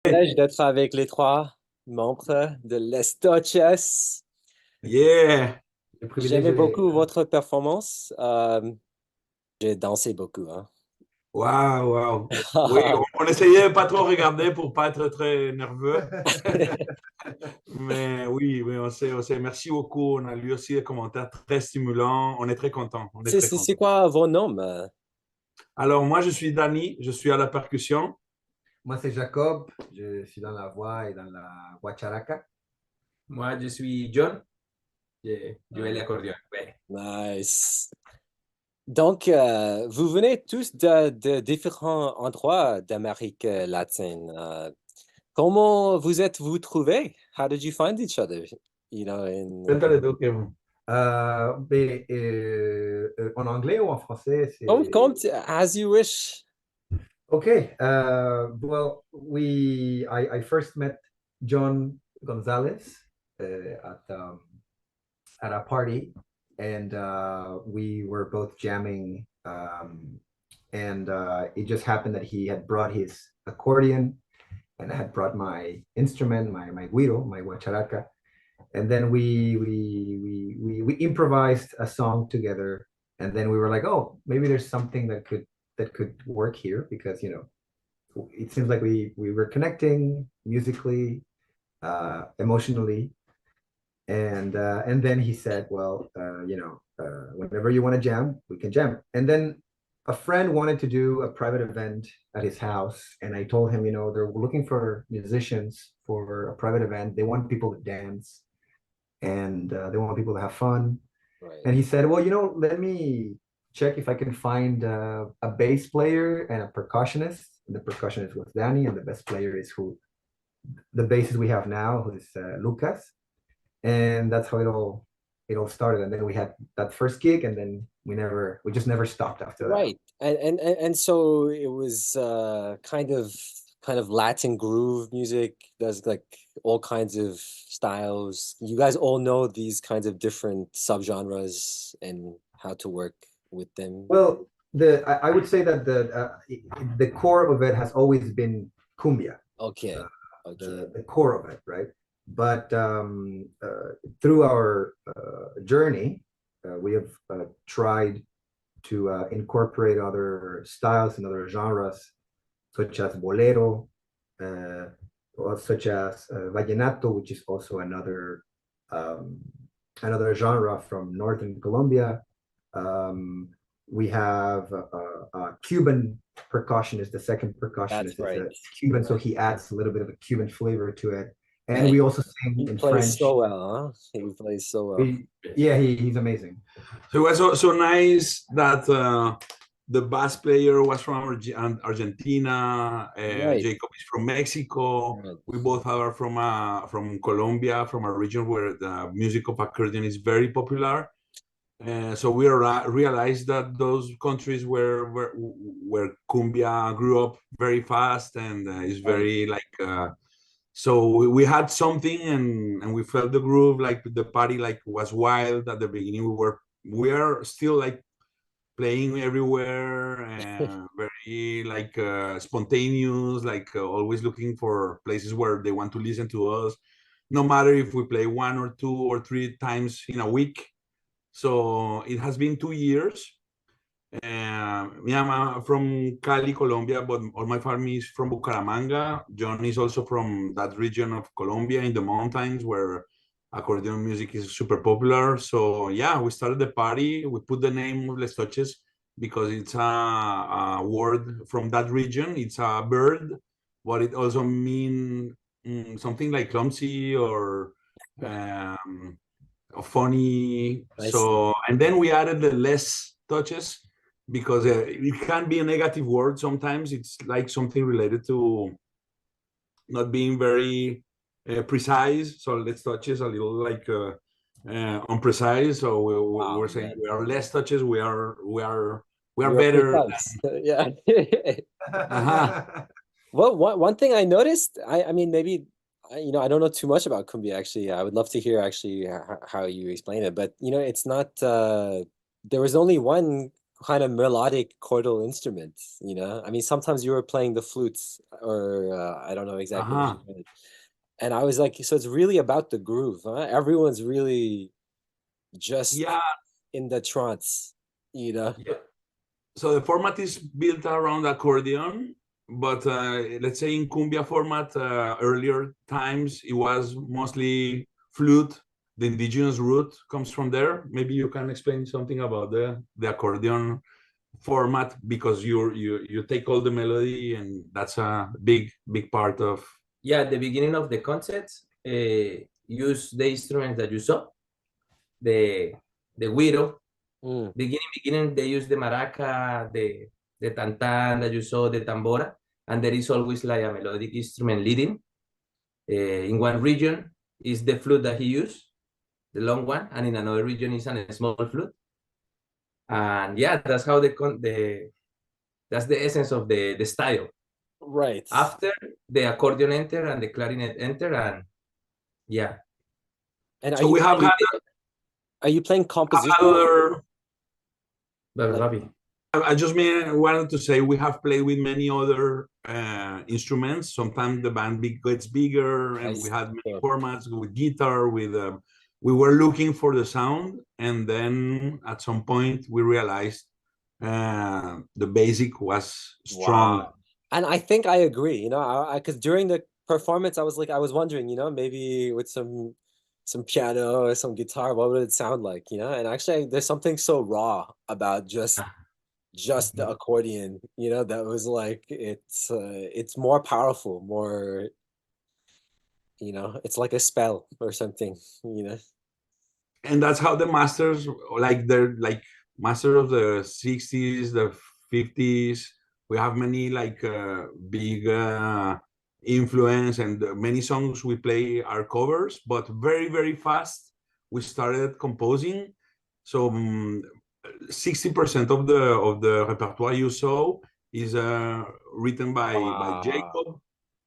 privilège d'être avec les trois membres de Less Toches. Yeah. Le privilège J'aimais est... beaucoup votre performance. J'ai dansé beaucoup, hein. Waouh, waouh. Oui, on essayait de pas trop regarder pour pas être très nerveux. Mais oui, merci beaucoup. On a lu aussi des commentaires très stimulants. On est très content. On est très C'est content. quoi vos noms? Alors, moi, je suis Danny. Je suis à la percussion. Moi, c'est Jacob. Je suis dans la voix et dans la guacharaca. Moi, je suis John. Je joue l'accordéon. Ouais. Nice. Donc, vous venez tous de différents endroits d'Amérique latine. Comment vous êtes-vous trouvés? How did you find each other? You know, Cuéntale tú, Kevin. En anglais ou en français, c'est... as you wish. Okay. Well, I first met John Gonzalez at a party, and we were both jamming. And it just happened that he had brought his accordion, and I had brought my instrument, my guiro, my guacharaca, and then we improvised a song together. And then we were like, oh, maybe there's something that could work here, because it seems like we were connecting musically, emotionally. And then he said, well, whenever you want to jam, we can jam. And then a friend wanted to do a private event at his house, and I told him, they're looking for musicians for a private event. They want people to dance, and they want people to have fun. Right. And he said, well, let me check if I can find a bass player and a percussionist. And the percussionist was Danny, and the bass player is the bassist we have now, who is Lucas. And that's how it all started. And then we had that first gig, and then we just never stopped after that. Right. And so it was kind of Latin groove music. There's like all kinds of styles. You guys all know these kinds of different subgenres and how to work with them. Well, I would say that the core of it has always been cumbia. Okay. The core of it, right? But through our journey, we have tried to incorporate other styles and other genres, such as bolero, or such as vallenato, which is also another genre from northern Colombia. We have a Cuban percussionist. The second percussionist right. is a Cuban, so he adds a little bit of a Cuban flavor to it. And we also sing in French. He plays so well, huh? He plays so well. He's amazing. So it was so nice that the bass player was from Argentina. Right. Jacob is from Mexico. Right. We both are from Colombia, from a region where the music of accordion is very popular. So we realized that those countries where cumbia grew up very fast and is very so we had something, and we felt the groove, like the party was wild at the beginning. We are still playing everywhere and very spontaneous, always looking for places where they want to listen to us, no matter if we play 1 or 2 or 3 times in a week. So it has been 2 years. I'm from Cali, Colombia, but all my family is from Bucaramanga. John is also from that region of Colombia in the mountains where accordion music is super popular. So yeah, we started the party. We put the name of Less Toches because it's a word from that region. It's a bird, but it also means something like clumsy or funny. So, and then we added the Less Toches, because it can be a negative word sometimes. It's like something related to not being very precise. So Less Toches a little unprecise. So we're saying we are Less Toches. We are better. Yeah. Well, one thing I noticed, I mean, maybe I don't know too much about cumbia, actually. I would love to hear actually how you explain it, but it's not there was only one kind of melodic chordal instrument, you know? I mean, sometimes you were playing the flutes or I don't know exactly what you did. And I was like, so it's really about the groove, huh? Everyone's really just in the trance, you know? Yeah. So the format is built around accordion, but let's say in cumbia format, earlier times, it was mostly flute. The indigenous root comes from there. Maybe you can explain something about the accordion format, because you take all the melody, and that's a big part of. Yeah, at the beginning of the concept, use the instruments that you saw, the güiro. Beginning, they use the maraca, the tantan that you saw, the tambora, and there is always like a melodic instrument leading. In one region is the flute that he used, the long one, and in another region is a small flute. And yeah, that's how that's the essence of the style. Right. After the accordion enter and the clarinet enter, and yeah. And so we have had. Are you playing composition? I just wanted to say we have played with many other instruments. Sometimes the band gets bigger, and we had many formats with guitar. We were looking for the sound, and then at some point we realized the basic was strong. Wow. And I think I agree. You know, because during the performance, I was wondering, you know, maybe with some piano or some guitar, what would it sound like? You know, and actually, there's something so raw about just the accordion, you know, that was like it's more powerful, more, you know, it's like a spell or something, you know. And that's how the masters, like they're like master of the 60s, the 50s. We have many like big influence, and many songs we play are covers, but very fast we started composing. So 60% of the repertoire you saw is written by Jacob.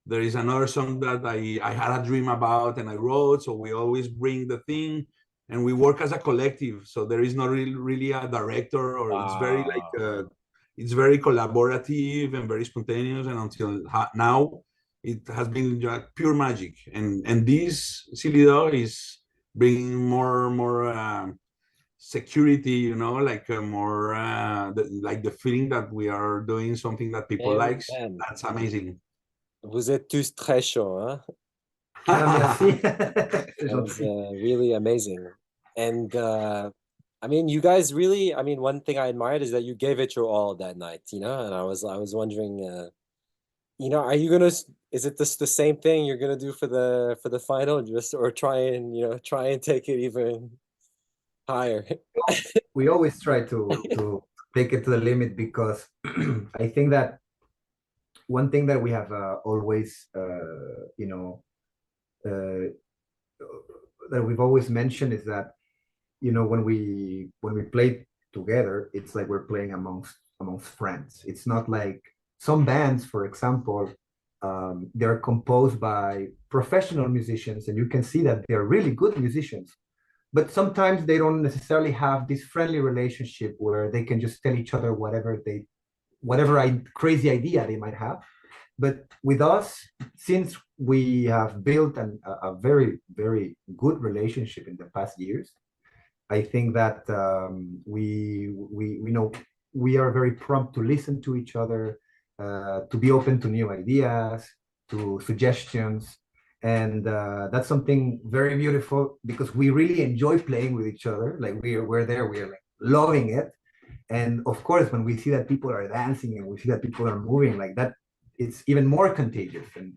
There is another song that I had a dream about and I wrote, so we always bring the thing, and we work as a collective. So there is not really a director, or it's very like it's very collaborative and very spontaneous, and until now it has been just pure magic. And this Syli is bringing more security, you know, like more like the feeling that we are doing something that people like. That's amazing. Vous êtes tous très chauds, hein? It was really amazing. And I mean, you guys really, I mean, one thing I admired is that you gave it your all that night, you know. And I was wondering, you know, are you gonna, is it the same thing you're gonna do for the final, just, or try and take it even higher? We always try to take it to the limit, because I think that one thing that we have always you know, that we've always mentioned is that, you know, when we play together, it's like we're playing amongst friends. It's not like some bands, for example, they're composed by professional musicians, and you can see that they're really good musicians, but sometimes they don't necessarily have this friendly relationship where they can just tell each other whatever crazy idea they might have. But with us, since we have built a very good relationship in the past years, I think that we know we are very prompt to listen to each other, to be open to new ideas, to suggestions. And that's something very beautiful, because we really enjoy playing with each other. Like we're there, we're like loving it. And of course, when we see that people are dancing and we see that people are moving like that, it's even more contagious. And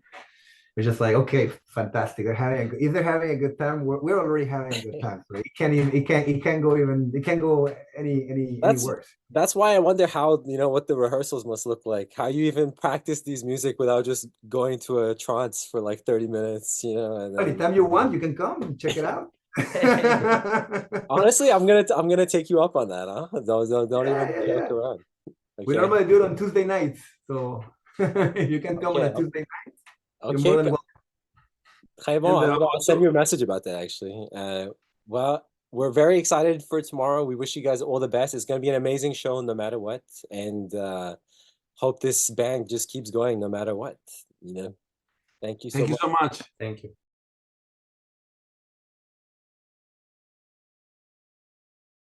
we're just like, okay, fantastic. If they're having a good time, we're already having a good time. So it can't go any worse. That's why I wonder how, you know, what the rehearsals must look like. How you even practice these music without just going to a trance for like 30 minutes, you know. And then, anytime you want, you can come and check it out. Honestly, I'm gonna take you up on that, huh? Don't even joke around. Okay. We normally do it on Tuesday nights, so you can come on a Tuesday night. Okay. I'll send you a message about that, actually. Well, we're very excited for tomorrow. We wish you guys all the best. It's going to be an amazing show no matter what. And hope this band just keeps going no matter what, you know. Thank you so much. Thank you so much. Thank you.